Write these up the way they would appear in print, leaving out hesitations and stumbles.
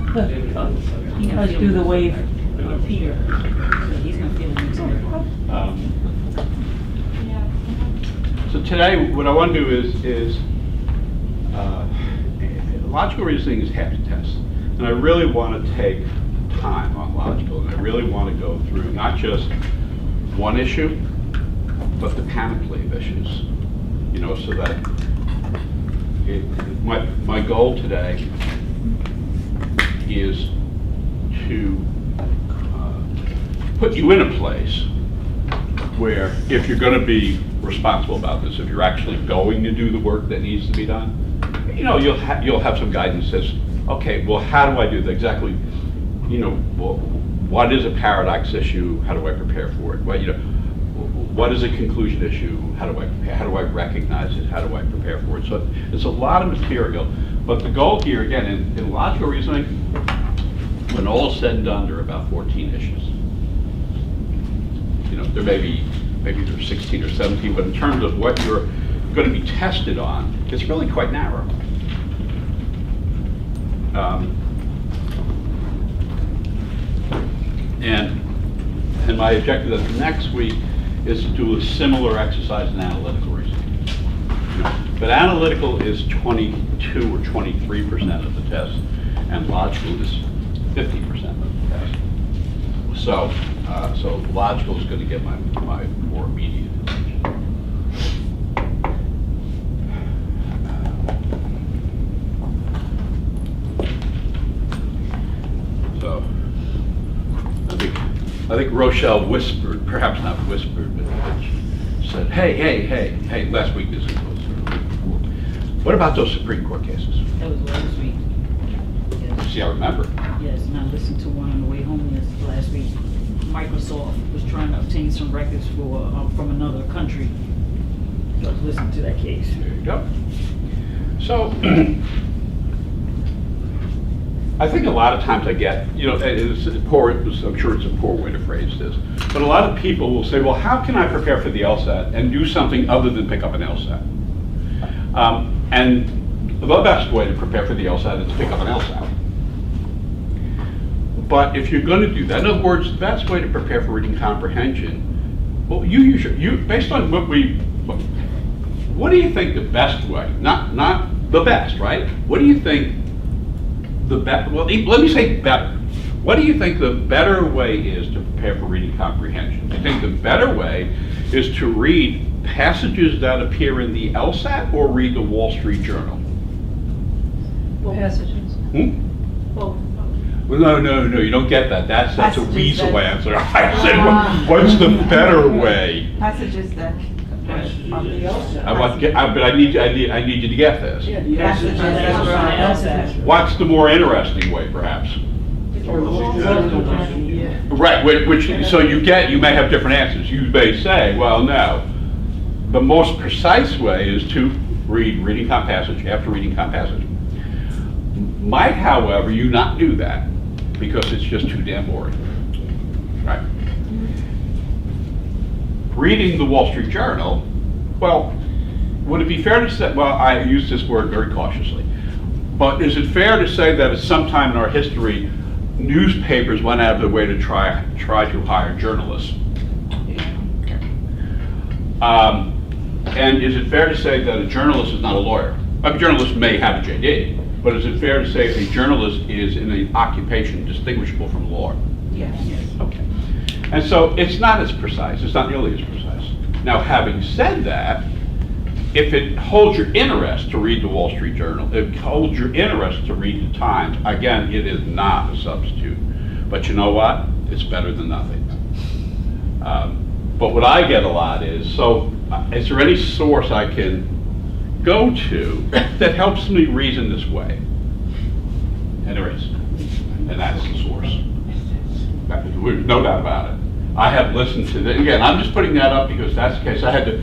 Let's do the wave of Peter. So he's gonna feel it too. So today, what I want to do is logical reasoning is half the test. And I really want to take time on logical, and I really want to go through not just one issue, but the panoply of issues. You know, so that my goal today is to put you in a place where if you're going to be responsible about this, if you're actually going to do the work that needs to be done, you know, you'll have some guidance that says, okay, well, how do I do that exactly? You know, well, what is a paradox issue? How do I prepare for it? Well, you know, what is a conclusion issue? How do I prepare? How do I recognize it? How do I prepare for it? So it's a lot of material, but the goal here, again, in logical reasoning, when all is said and done, there are about 14 issues. You know, there maybe there's 16 or 17, but in terms of what you're going to be tested on, it's really quite narrow. And my objective of next week is to do a similar exercise in analytical reasoning. You know, but analytical is 22 or 23% of the test, and logical is 50% of the test. So logical is going to get my more immediate attention. So I think Rochelle whispered, perhaps not whispered, but she said, hey, last week this was, what about those Supreme Court cases? That was last week. Yes. See, I remember. Yes, and I listened to one on the way home last week. Microsoft was trying to obtain some records for from another country. So I was listening to that case. There you go. So, I think a lot of times I get, you know, I'm sure it's a poor way to phrase this, but a lot of people will say, well, how can I prepare for the LSAT and do something other than pick up an LSAT? And the best way to prepare for the LSAT is to pick up an LSAT. But if you're going to do that, in other words, the best way to prepare for reading comprehension, well, based on what do you think the best way, not the best, right? What do you think the best, well, let me say better. What do you think the better way is to prepare for reading comprehension? Do you think the better way is to read passages that appear in the LSAT or read the Wall Street Journal? Passages. Well, Well, no, you don't get that. That's a Passages weasel that- answer. I said, what's the better way? passages that on the LSAT. But I need you to get this. Passages that were on LSAT. What's the more interesting way, perhaps? Right, which so you may have different answers. You may say, well, no. The most precise way is to read reading comp passage after reading comp passage. Might, however, you not do that because it's just too damn boring. Right? Reading the Wall Street Journal, well, would it be fair to say, well, I use this word very cautiously, but is it fair to say that at some time in our history, newspapers went out of their way to try to hire journalists? And is it fair to say that a journalist is not a lawyer? A journalist may have a JD, but is it fair to say a journalist is in an occupation distinguishable from law? Yes. Okay. And so it's not as precise, it's not nearly as precise. Now, having said that, if it holds your interest to read the Wall Street Journal, if it holds your interest to read the Times, again, it is not a substitute. But you know what? It's better than nothing. But what I get a lot is, is there any source I can go to that helps me reason this way? And there is. And that's the source. There's no doubt about it. I have listened to that. Again, I'm just putting that up because that's the case. I had to,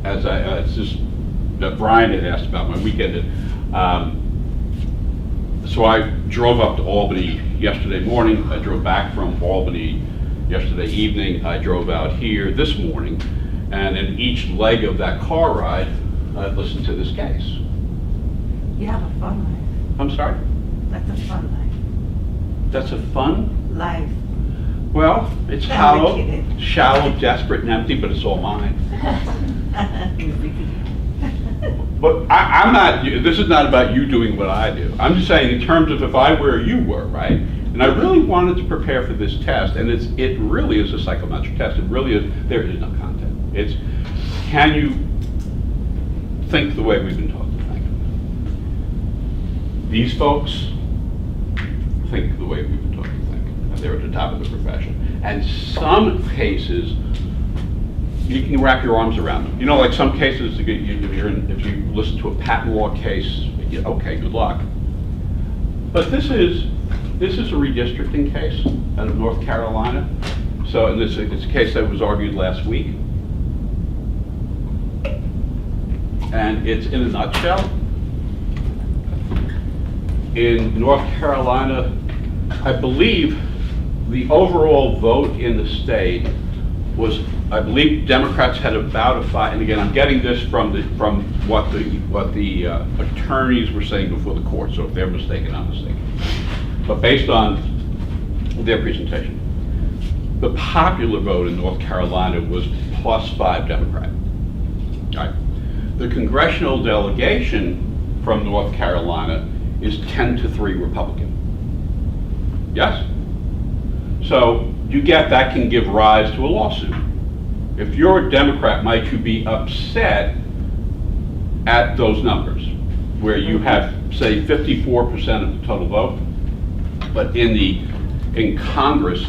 it's just that Brian had asked about my weekend. So I drove up to Albany yesterday morning. I drove back from Albany yesterday evening. I drove out here this morning. And in each leg of that car ride, listen to this case. You have a fun life. I'm sorry? That's a fun That's a fun? life. Well, it's Complicated. shallow, desperate, and empty, but it's all mine. But I'm not, this is not about you doing what I do. I'm just saying in terms of if I were you were, right? And I really wanted to prepare for this test, and it really is a psychometric test. It really is, there is no content. It's, can you think the way we've been taught to think? These folks think the way we've been taught to think, and they're at the top of the profession. And some cases, you can wrap your arms around them. You know, like some cases, if you listen to a patent law case, okay, good luck. But this is a redistricting case out of North Carolina. So, and it's a case that was argued last week. And it's in a nutshell. In North Carolina, I believe the overall vote in the state was, I believe Democrats had about a 5, and again, I'm getting this from what the attorneys were saying before the court, so if they're mistaken, I'm mistaken. But based on their presentation, the popular vote in North Carolina was +5 Democrat. All right. The congressional delegation from North Carolina is 10-3 Republican. Yes? So you get that can give rise to a lawsuit. If you're a Democrat, might you be upset at those numbers, where you have, say, 54% of the total vote, but in Congress,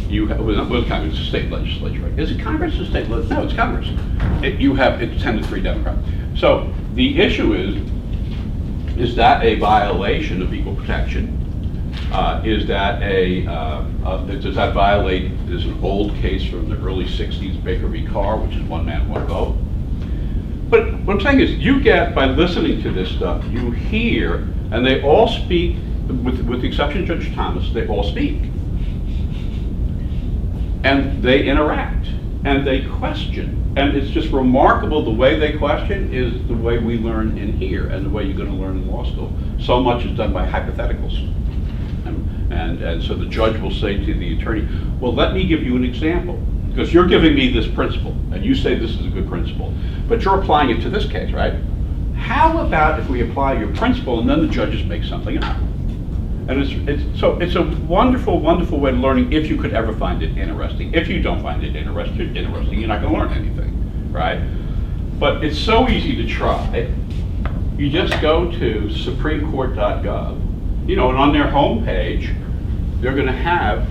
you have, well, Congress, it's a state legislature, right? Is it Congress or state legislature? No, it's Congress. It's 10-3 Democrat. So the issue is that a violation of equal protection? Does that violate, there's an old case from the early 60s, Baker v. Carr, which is one man, one vote. But what I'm saying is, you get, by listening to this stuff, you hear, and they all speak, with the exception of Judge Thomas, they all speak. And they interact, and they question. And it's just remarkable the way they question is the way we learn in here, and the way you're going to learn in law school. So much is done by hypotheticals. And so the judge will say to the attorney, well, let me give you an example. Because you're giving me this principle, and you say this is a good principle, but you're applying it to this case, right? How about if we apply your principle and then the judges make something up? And it's a wonderful, wonderful way of learning if you could ever find it interesting. If you don't find it interesting, you're not going to learn anything, right? But it's so easy to try. You just go to supremecourt.gov, you know, and on their homepage, they're going to have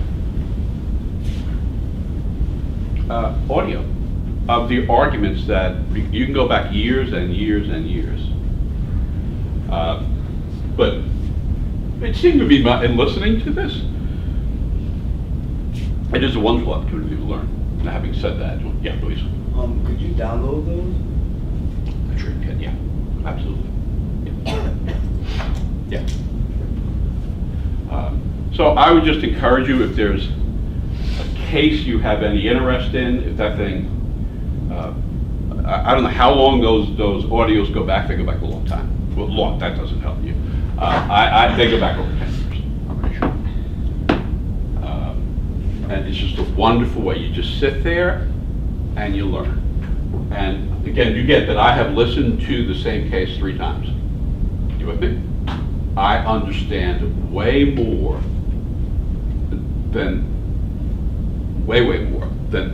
audio of the arguments that you can go back years and years and years. But it seemed to be, in listening to this, it is a wonderful opportunity to learn. And having said that, yeah, please. Could you download those? I sure can, yeah, absolutely. Yeah. So I would just encourage you, if there's a case you have any interest in, if that thing, I don't know how long those audios go back. They go back a long time. Well, long, that doesn't help you. They go back over 10 years, I'm pretty sure. And it's just a wonderful way. You just sit there and you learn. And again, you get that I have listened to the same case 3 times. You with me? I understand way more than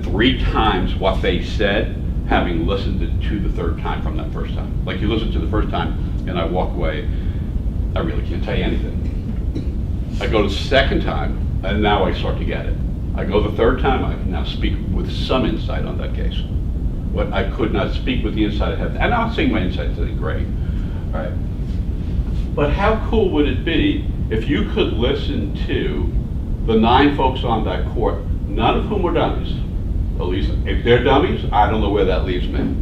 3 times what they said, having listened to the 3rd time from that first time. Like, you listen to the first time and I walk away, I really can't tell you anything. I go the 2nd time and now I start to get it. I go the 3rd time, I can now speak with some insight on that case. What I could not speak with the insight I had, and I'm not saying my insight's anything great, all right? But how cool would it be if you could listen to the 9 folks on that court, none of whom were dummies. At least, if they're dummies, I don't know where that leaves me.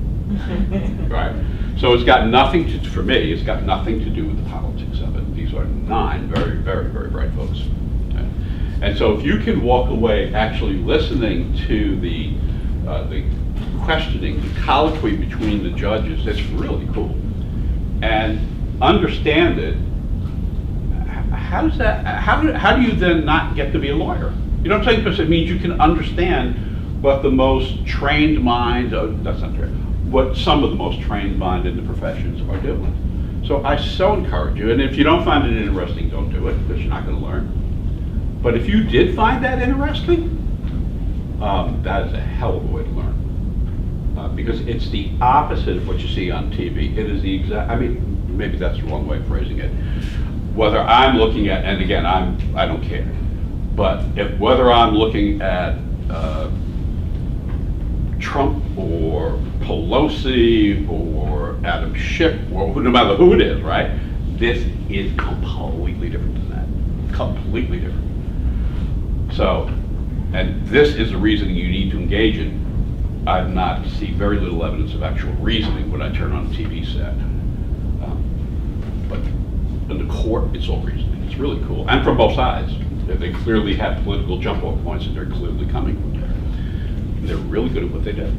Right? So it's got nothing to, for me, it's got nothing to do with the politics of it. These are 9 very, very, very bright folks. Okay? And so if you can walk away actually listening to the the questioning, the colloquy between the judges, it's really cool. And understand it, how does that, how do you then not get to be a lawyer? You know what I'm saying? Because it means you can understand what the most trained mind, that's not true, what some of the most trained mind in the professions are doing. So I so encourage you, and if you don't find it interesting, don't do it, because you're not going to learn. But if you did find that interesting, that is a hell of a way to learn. Because it's the opposite of what you see on TV. It is the exact, I mean, maybe that's the wrong way of phrasing it. Whether I'm looking at, and again, I don't care, but whether I'm looking at Trump or Pelosi or Adam Schiff, or no matter who it is, right? This is completely different than that. Completely different. So, and this is the reasoning you need to engage in. I've not seen very little evidence of actual reasoning when I turn on a TV set. But in the court, it's all reasoning. It's really cool. And from both sides. They clearly have political jump-off points and they're clearly coming from there. They're really good at what they do.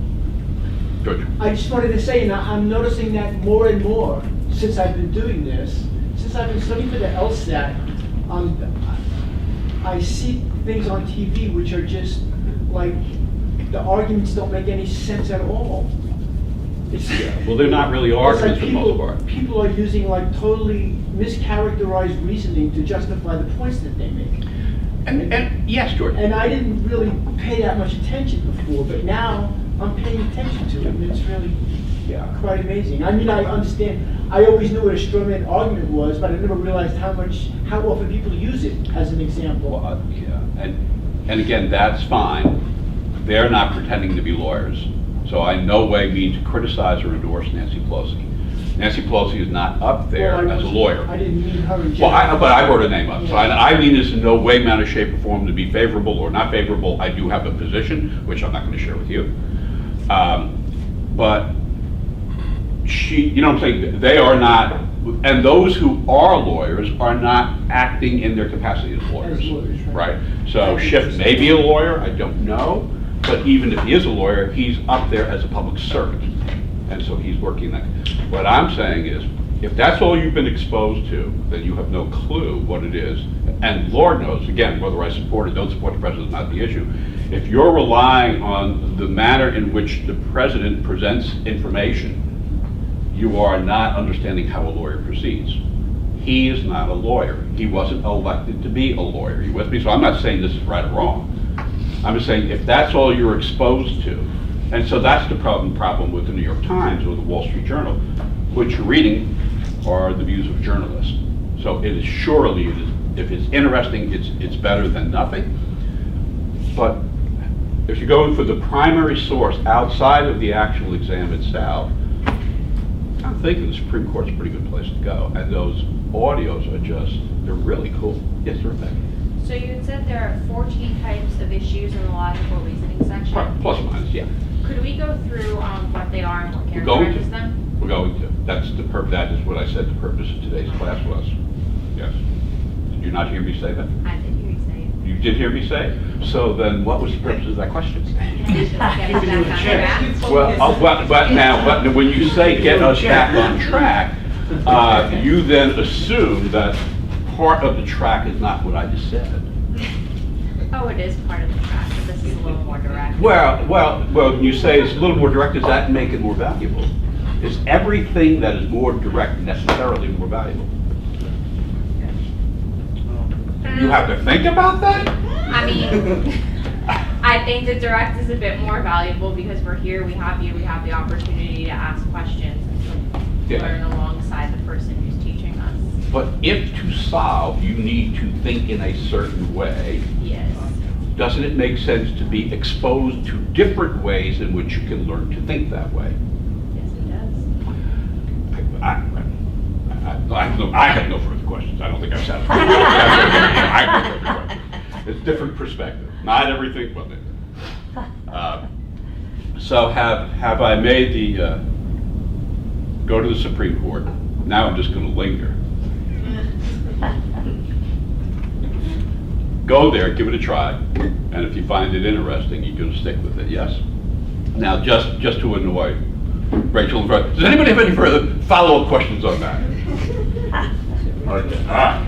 George? I just wanted to say, and I'm noticing that more and more since I've been doing this, since I've been studying for the LSAT, I see things on TV which are just like, the arguments don't make any sense at all. Well, they're not really arguments for the most part. People are using like totally mischaracterized reasoning to justify the points that they make. And yes, George. And I didn't really pay that much attention before, but now I'm paying attention to it, and it's really quite amazing. I mean, I understand, I always knew what a straw man argument was, but I never realized how often people use it as an example. Well, and again, that's fine. They're not pretending to be lawyers. So I in no way mean to criticize or endorse Nancy Pelosi. Nancy Pelosi is not up there as a lawyer. I didn't mean her in Well, general. but I wrote her name up. So I mean this in no way, manner, shape, or form to be favorable or not favorable. I do have a position, which I'm not going to share with you. But you know what I'm saying? They are not, and those who are lawyers are not acting in their capacity as lawyers. As lawyers, right. So Schiff may be a lawyer, I don't know. But even if he is a lawyer, he's up there as a public servant. And so he's working that. What I'm saying is, if that's all you've been exposed to, then you have no clue what it is. And Lord knows, again, whether I support or don't support the president is not the issue. If you're relying on the manner in which the president presents information, you are not understanding how a lawyer proceeds. He is not a lawyer. He wasn't elected to be a lawyer. You with me? So I'm not saying this is right or wrong. I'm just saying if that's all you're exposed to, and so that's the problem with the New York Times or the Wall Street Journal, what you're reading are the views of journalists. So it is surely, if it's interesting, it's better than nothing. But if you're going for the primary source outside of the actual exam itself, I'm thinking the Supreme Court's a pretty good place to go. And those audios are they're really cool. Yes, Rebecca? So you had said there are 14 types of issues in the logical reasoning section. Plus or minus, yeah. Could we go through what they are and what We're going characterizes to. them? We're going to. That is what I said the purpose of today's class was. Yes. Did you not hear me say that? I did hear you say it. You did hear me say it? So then what was the purpose of that question? Get us back on track. But when you say get us back on track, you then assume that part of the track is not what I just said. Oh, it is part of the track, but this is a little more direct. Well, when you say it's a little more direct, does that make it more valuable? Is everything that is more direct necessarily more valuable? You have to think about that? I mean, I think the direct is a bit more valuable because we're here, we have you, we have the opportunity to ask questions and to learn alongside the person who's teaching us. But if to solve, you need to think in a certain way, Yes. doesn't it make sense to be exposed to different ways in which you can learn to think that way? Yes, it does. I have no further questions. I don't think I've said it. I have no further questions. It's different perspective. Not everything, well, so have I made the, go to the Supreme Court. Now I'm just going to linger. Go there, give it a try, and if you find it interesting, you're going to stick with it, yes? Now, just to annoy Rachel and Fred, does anybody have any further follow-up questions on that? Okay, all right.